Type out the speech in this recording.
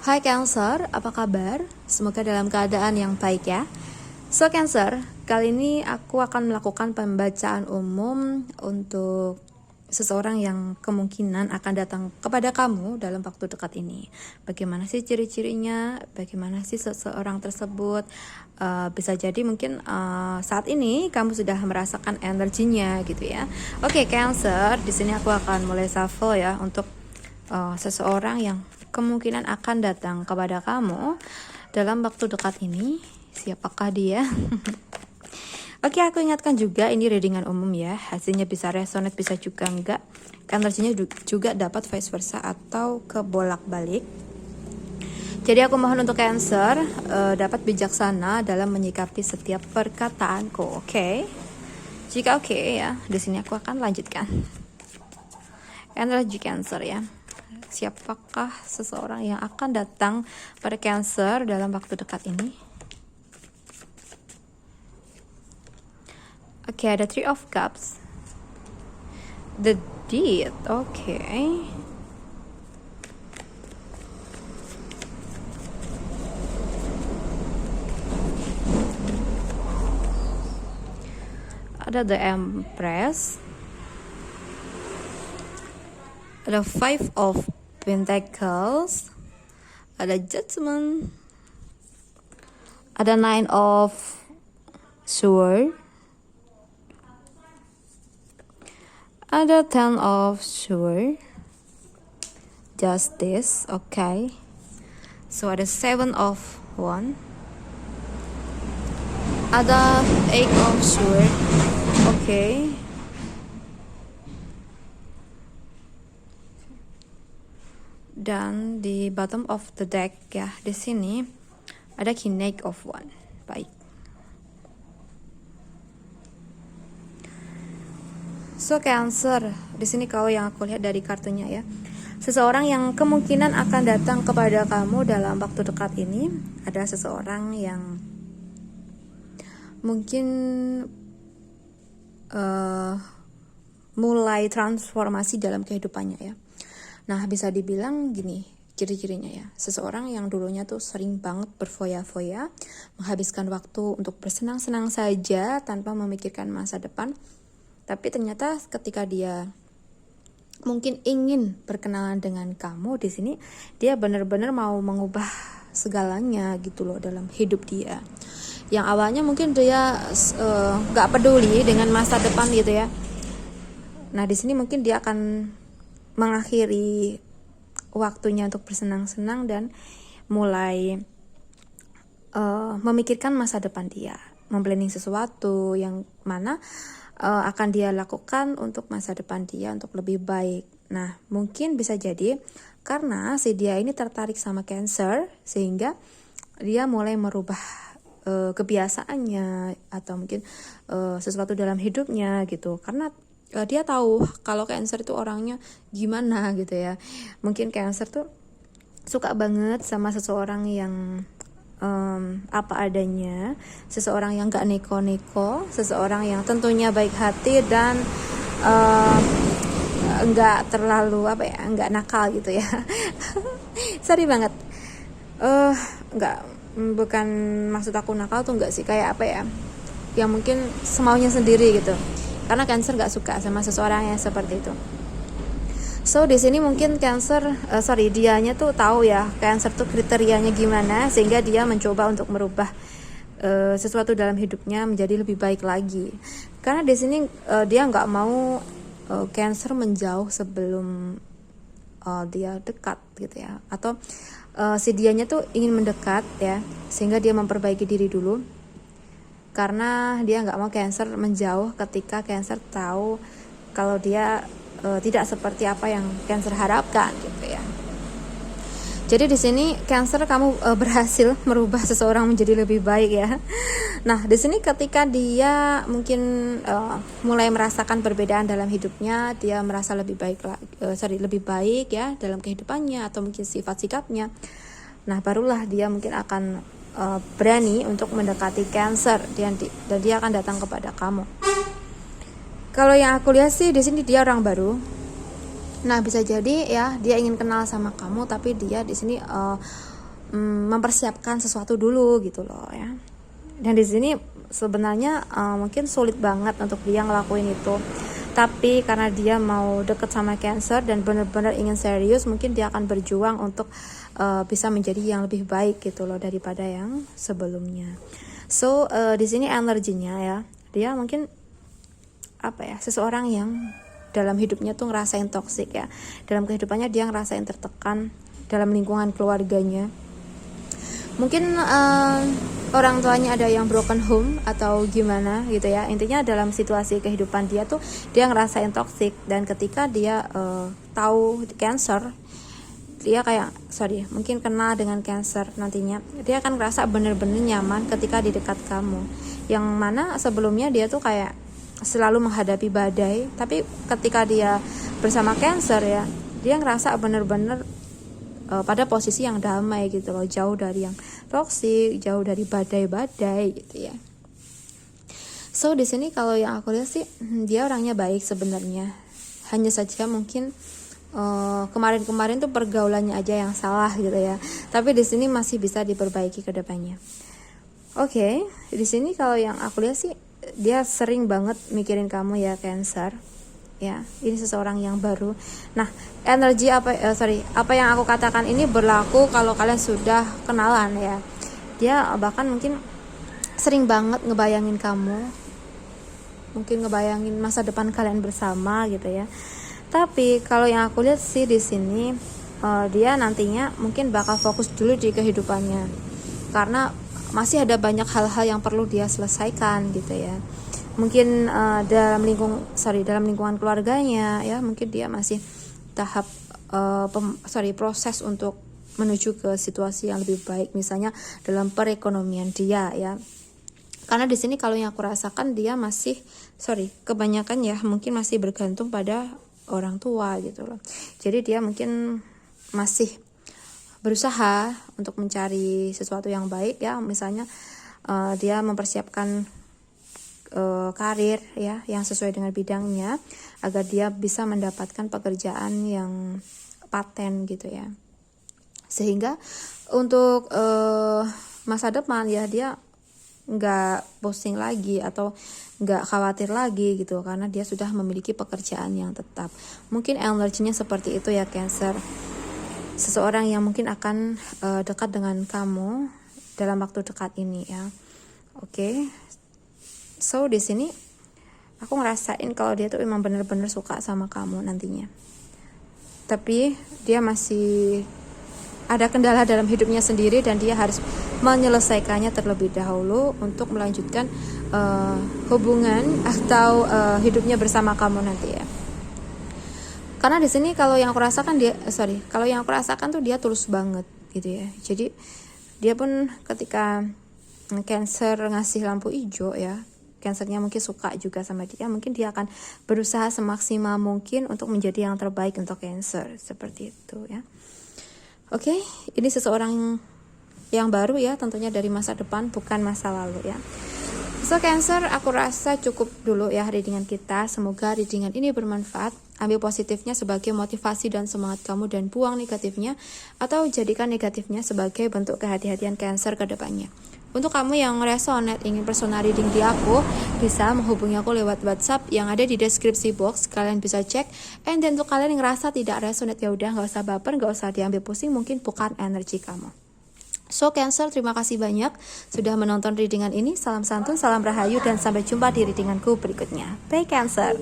Hai Cancer, apa kabar? Semoga dalam keadaan yang baik ya. So Cancer, kali ini aku akan melakukan pembacaan umum untuk seseorang yang kemungkinan akan datang kepada kamu dalam waktu dekat ini. Bagaimana sih ciri-cirinya? Bagaimana sih seseorang tersebut? Bisa jadi mungkin saat ini kamu sudah merasakan energinya gitu ya. Oke Cancer, di sini aku akan mulai shuffle ya untuk seseorang yang kemungkinan akan datang kepada kamu dalam waktu dekat ini. Siapakah dia? Oke, aku ingatkan juga ini readingan umum ya. Hasilnya bisa resonate, bisa juga enggak. Energinya juga dapat vice versa atau kebolak-balik. Jadi aku mohon untuk Cancer dapat bijaksana dalam menyikapi setiap perkataanku, oke? Jika oke ya, di sini aku akan lanjutkan. Energi Cancer ya. Siapakah seseorang yang akan datang pada Cancer dalam waktu dekat ini? Oke, ada Three of Cups, The Deed, oke. Ada The Empress, ada Five of Pentacles, ada Judgment, ada Nine of Swords, ada Ten of Swords, Justice, okay. So ada Seven of Wands, ada Eight of Swords, okay. Dan di bottom of the deck ya, di sini ada King of Wands. Baik. So Cancer, di sini kau yang aku lihat dari kartunya ya. Seseorang yang kemungkinan akan datang kepada kamu dalam waktu dekat ini ada seseorang yang mungkin mulai transformasi dalam kehidupannya ya. Nah, bisa dibilang gini, ciri-cirinya ya. Seseorang yang dulunya tuh sering banget berfoya-foya, menghabiskan waktu untuk bersenang-senang saja tanpa memikirkan masa depan. Tapi ternyata ketika dia mungkin ingin berkenalan dengan kamu di sini, dia benar-benar mau mengubah segalanya gitu loh dalam hidup dia. Yang awalnya mungkin dia gak peduli dengan masa depan gitu ya. Nah, di sini mungkin dia akan mengakhiri waktunya untuk bersenang-senang dan mulai memikirkan masa depan dia, memplanning sesuatu yang mana akan dia lakukan untuk masa depan dia untuk lebih baik. Nah, mungkin bisa jadi karena si dia ini tertarik sama Cancer sehingga dia mulai merubah kebiasaannya atau mungkin sesuatu dalam hidupnya gitu, karena dia tahu kalau Cancer itu orangnya gimana gitu ya. Mungkin Cancer tuh suka banget sama seseorang yang apa adanya, seseorang yang gak neko-neko, seseorang yang tentunya baik hati dan nggak terlalu nggak nakal gitu ya. Sorry banget, nggak, bukan maksud aku nakal tuh nggak sih, kayak yang mungkin semaunya sendiri gitu. Karena Cancer gak suka sama seseorang yang seperti itu. So di sini mungkin Cancer, dianya tuh tahu ya Cancer tuh kriterianya gimana, sehingga dia mencoba untuk merubah sesuatu dalam hidupnya menjadi lebih baik lagi. Karena di sini dia nggak mau Cancer menjauh sebelum dia dekat gitu ya, atau si dianya tuh ingin mendekat ya, sehingga dia memperbaiki diri dulu. Karena dia nggak mau Cancer menjauh ketika Cancer tahu kalau dia tidak seperti apa yang Cancer harapkan gitu ya. Jadi di sini Cancer kamu berhasil merubah seseorang menjadi lebih baik ya. Nah, di sini ketika dia mungkin mulai merasakan perbedaan dalam hidupnya, dia merasa lebih baik ya dalam kehidupannya atau mungkin sifat sikapnya. Nah, barulah dia mungkin akan berani untuk mendekati Cancer dan dia akan datang kepada kamu. Kalau yang aku lihat sih di sini dia orang baru. Nah, bisa jadi ya dia ingin kenal sama kamu, tapi dia di sini mempersiapkan sesuatu dulu gitu loh ya. Dan di sini sebenarnya mungkin sulit banget untuk dia ngelakuin itu. Tapi karena dia mau deket sama Cancer dan benar-benar ingin serius, mungkin dia akan berjuang untuk bisa menjadi yang lebih baik gitu loh daripada yang sebelumnya. So di sini energinya ya, dia mungkin seseorang yang dalam hidupnya tuh ngerasain toksik ya. Dalam kehidupannya dia ngerasain tertekan dalam lingkungan keluarganya. Mungkin orang tuanya ada yang broken home atau gimana gitu ya. Intinya dalam situasi kehidupan dia tuh dia ngerasain toksik, dan ketika dia tahu Cancer, dia mungkin kenal dengan Cancer nantinya, dia akan ngerasa bener-bener nyaman ketika di dekat kamu. Yang mana sebelumnya dia tuh kayak selalu menghadapi badai, tapi ketika dia bersama Cancer ya, dia ngerasa bener-bener pada posisi yang damai gitu loh, jauh dari yang toksik, jauh dari badai-badai gitu ya. So di sini kalau yang aku lihat sih dia orangnya baik sebenarnya, hanya saja mungkin kemarin-kemarin tuh pergaulannya aja yang salah gitu ya, tapi di sini masih bisa diperbaiki ke depannya. Oke, di sini kalau yang aku lihat sih dia sering banget mikirin kamu ya Cancer. Ya, ini seseorang yang baru. Nah, energi apa yang aku katakan ini berlaku kalau kalian sudah kenalan ya. Dia bahkan mungkin sering banget ngebayangin kamu, mungkin ngebayangin masa depan kalian bersama gitu ya. Tapi kalau yang aku lihat sih di sini dia nantinya mungkin bakal fokus dulu di kehidupannya, karena masih ada banyak hal-hal yang perlu dia selesaikan gitu ya. Mungkin dalam lingkungan keluarganya ya, mungkin dia masih tahap proses untuk menuju ke situasi yang lebih baik, misalnya dalam perekonomian dia ya. Karena di sini kalau yang aku rasakan dia masih kebanyakan ya mungkin masih bergantung pada orang tua gitu loh. Jadi dia mungkin masih berusaha untuk mencari sesuatu yang baik ya, misalnya dia mempersiapkan karir ya yang sesuai dengan bidangnya agar dia bisa mendapatkan pekerjaan yang paten gitu ya, sehingga untuk masa depan ya dia nggak pusing lagi atau nggak khawatir lagi gitu, karena dia sudah memiliki pekerjaan yang tetap. Mungkin energinya seperti itu ya Cancer, seseorang yang mungkin akan dekat dengan kamu dalam waktu dekat ini ya. Oke. So di sini aku ngerasain kalau dia tuh emang bener-bener suka sama kamu nantinya. Tapi dia masih ada kendala dalam hidupnya sendiri dan dia harus menyelesaikannya terlebih dahulu untuk melanjutkan hubungan atau hidupnya bersama kamu nanti ya. Karena di sini kalau yang aku rasakan tuh dia tulus banget gitu ya. Jadi dia pun ketika Cancer ngasih lampu hijau ya, Cancernya mungkin suka juga sama dia, mungkin dia akan berusaha semaksimal mungkin untuk menjadi yang terbaik untuk Cancer, seperti itu ya. Oke, ini seseorang yang baru ya, tentunya dari masa depan bukan masa lalu ya. So Cancer, aku rasa cukup dulu ya readingan kita. Semoga readingan ini bermanfaat. Ambil positifnya sebagai motivasi dan semangat kamu, dan buang negatifnya atau jadikan negatifnya sebagai bentuk kehati-hatian Cancer ke depannya. Untuk kamu yang resonate ingin personal reading di aku, bisa menghubungi aku lewat WhatsApp yang ada di deskripsi box. Kalian bisa cek. And then untuk kalian yang ngerasa tidak resonate, ya udah nggak usah baper, nggak usah diambil pusing, mungkin bukan energi kamu. So Cancer, terima kasih banyak sudah menonton readingan ini. Salam santun, salam rahayu, dan sampai jumpa di readinganku berikutnya. Bye Cancer.